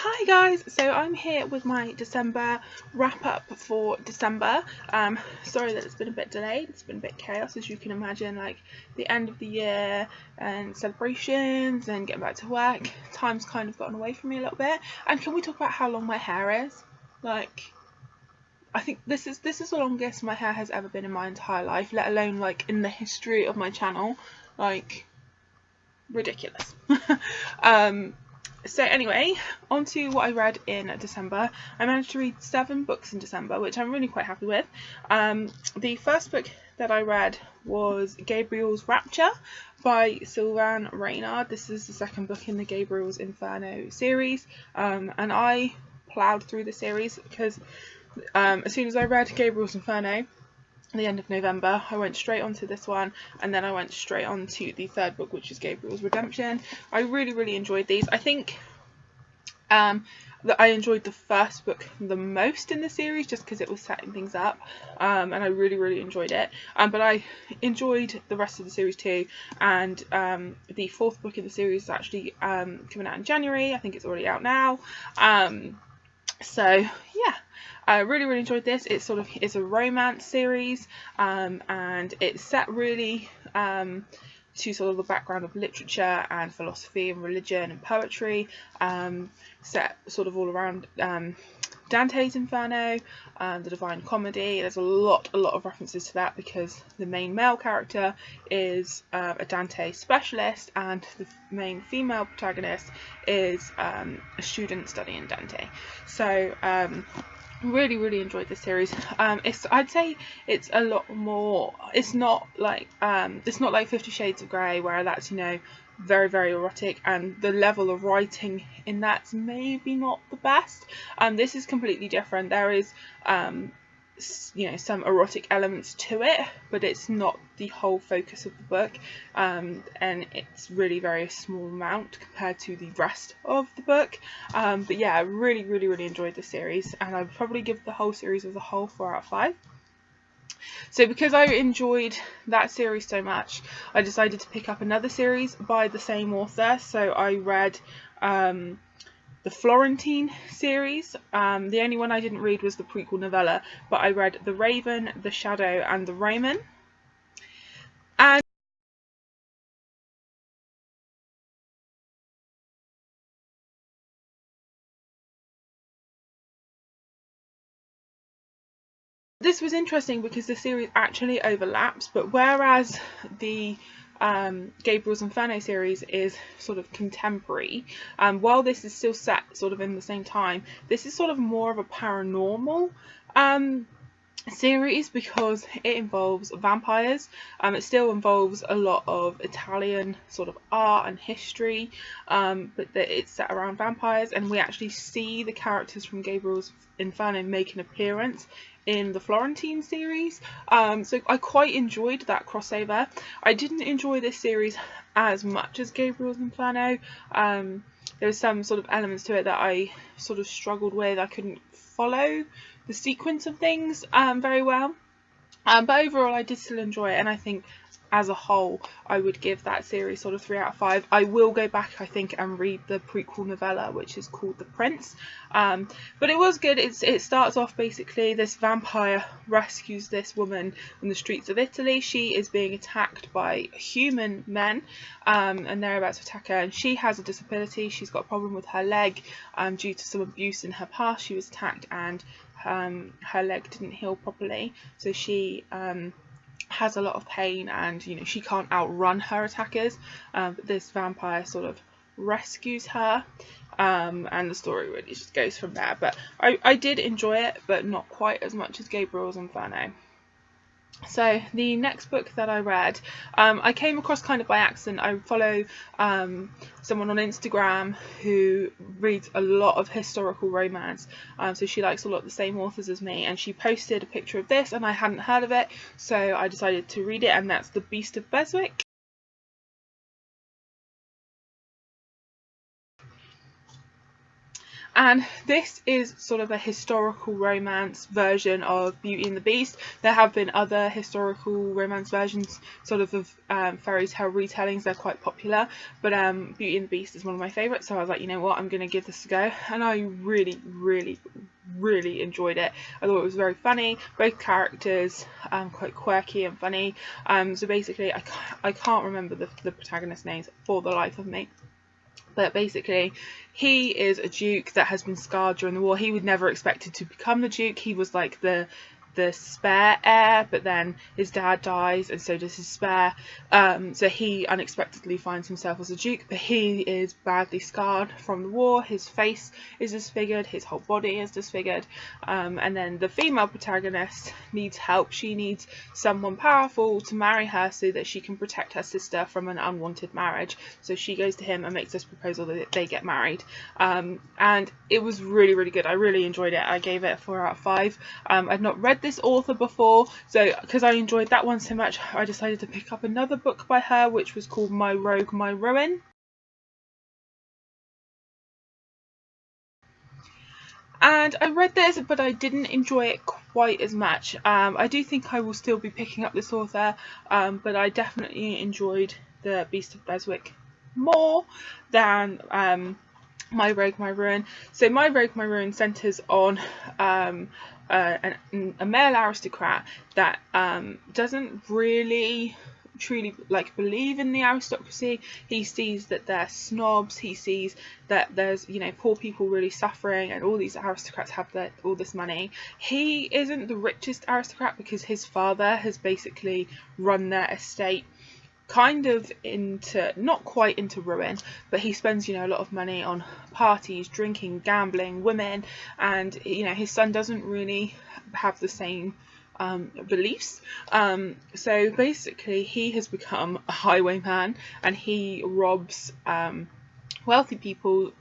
Hi guys, so I'm here with my December wrap up for December. Sorry that it's been a bit delayed, it's been a bit chaos as you can imagine, like the end of the year and celebrations and getting back to work. Time's kind of gotten away from me a little bit. And can we talk about how long my hair is? Like, I think this is the longest my hair has ever been in my entire life, let alone like in the history of my channel. Like, ridiculous. So anyway, on to what I read in December. I managed to read 7 books in December, which I'm really quite happy with. The first book that I read was Gabriel's Rapture by Sylvain Reynard. This is the second book in the Gabriel's Inferno series, and I ploughed through the series because as soon as I read Gabriel's Inferno at the end of November, I went straight onto this one, and then I went straight on to the third book, which is Gabriel's Redemption. I really enjoyed these. I think that I enjoyed the first book the most in the series just because it was setting things up, and I really enjoyed it. But I enjoyed the rest of the series too, and the fourth book in the series is actually coming out in January. I think it's already out now. So yeah, I really enjoyed this. It's a romance series, and it's set really to sort of the background of literature and philosophy and religion and poetry, set sort of all around Dante's Inferno, the Divine Comedy. There's a lot of references to that because the main male character is a Dante specialist, and the main female protagonist is a student studying Dante. So really enjoyed this series. I'd say it's a lot more. It's not like 50 Shades of Grey, where that's very erotic, and the level of writing in that's maybe not the best. This is completely different. There is some erotic elements to it, but it's not the whole focus of the book, and it's really very small amount compared to the rest of the book. But yeah, I really enjoyed the series, and I would probably give the whole series as a whole 4 out of 5. So because I enjoyed that series so much, I decided to pick up another series by the same author. So I read the Florentine series. The only one I didn't read was the prequel novella, but I read The Raven, The Shadow, and The Roman. And this was interesting because the series actually overlaps, but whereas the Gabriel's Inferno series is sort of contemporary, while this is still set sort of in the same time, this is sort of more of a paranormal series because it involves vampires. It still involves a lot of Italian sort of art and history, but it's set around vampires, and we actually see the characters from Gabriel's Inferno make an appearance in the Florentine series. So I quite enjoyed that crossover. I didn't enjoy this series as much as Gabriel's Inferno. There was some sort of elements to it that I sort of struggled with. I couldn't follow the sequence of things very well, but overall I did still enjoy it, and I think as a whole I would give that series sort of 3 out of 5. I will go back, I think, and read the prequel novella, which is called The Prince, but it was good. It starts off basically this vampire rescues this woman in the streets of Italy. She is being attacked by human men, and they're about to attack her, and she has a disability. She's got a problem with her leg due to some abuse in her past. She was attacked, and her leg didn't heal properly, so she has a lot of pain, and she can't outrun her attackers, but this vampire sort of rescues her, and the story really just goes from there. But I did enjoy it, but not quite as much as Gabriel's Inferno. So the next book that I read, I came across kind of by accident. I follow someone on Instagram who reads a lot of historical romance, so she likes a lot of the same authors as me, and she posted a picture of this, and I hadn't heard of it, so I decided to read it, and that's The Beast of Beswick. And this is sort of a historical romance version of Beauty and the Beast. There have been other historical romance versions sort of fairy tale retellings. They're quite popular, but Beauty and the Beast is one of my favourites, so I was like, you know what, I'm going to give this a go, and I really, really, really enjoyed it. I thought it was very funny, both characters quite quirky and funny. So basically I can't remember the protagonist's names for the life of me. But basically, he is a duke that has been scarred during the war. He was never expected to become the duke. He was like the spare heir, but then his dad dies and so does his spare. So he unexpectedly finds himself as a duke, but he is badly scarred from the war. His face is disfigured, his whole body is disfigured. And then the female protagonist needs help. She needs someone powerful to marry her so that she can protect her sister from an unwanted marriage. So she goes to him and makes this proposal that they get married. And it was really, really good. I really enjoyed it. I gave it a 4 out of 5. I'd not read this author before, so because I enjoyed that one so much, I decided to pick up another book by her, which was called My Rogue, My Ruin. And I read this, but I didn't enjoy it quite as much. I do think I will still be picking up this author, but I definitely enjoyed The Beast of Beswick more than My Rogue, My Ruin. So My Rogue, My Ruin centres on a male aristocrat that doesn't really truly believe in the aristocracy. He sees that they're snobs. He sees that there's poor people really suffering, and all these aristocrats have all this money. He isn't the richest aristocrat because his father has basically run their estate kind of into, not quite into ruin, but he spends a lot of money on parties, drinking, gambling, women, and his son doesn't really have the same beliefs. So basically he has become a highwayman, and he robs wealthy people,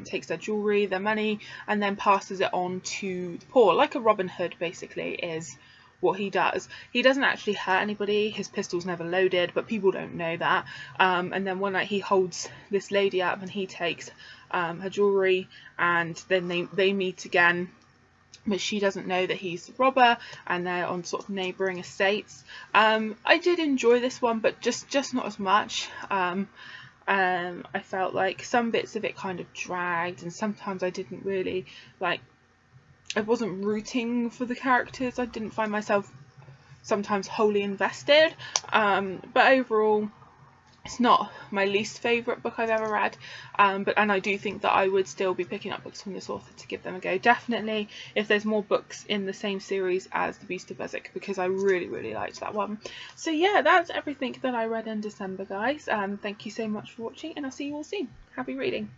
takes their jewellery, their money, and then passes it on to the poor, like a Robin Hood basically is what he does. He doesn't actually hurt anybody. His pistol's never loaded, but people don't know that. And then one night he holds this lady up and he takes her jewellery, and then they meet again, but she doesn't know that he's the robber, and they're on sort of neighbouring estates. I did enjoy this one, but just not as much. I felt like some bits of it kind of dragged, and sometimes I didn't really I wasn't rooting for the characters. I didn't find myself sometimes wholly invested, but overall it's not my least favourite book I've ever read, and I do think that I would still be picking up books from this author to give them a go, definitely if there's more books in the same series as The Beast of Beswick, because I really, really liked that one. So yeah, that's everything that I read in December, guys. Thank you so much for watching, and I'll see you all soon. Happy reading.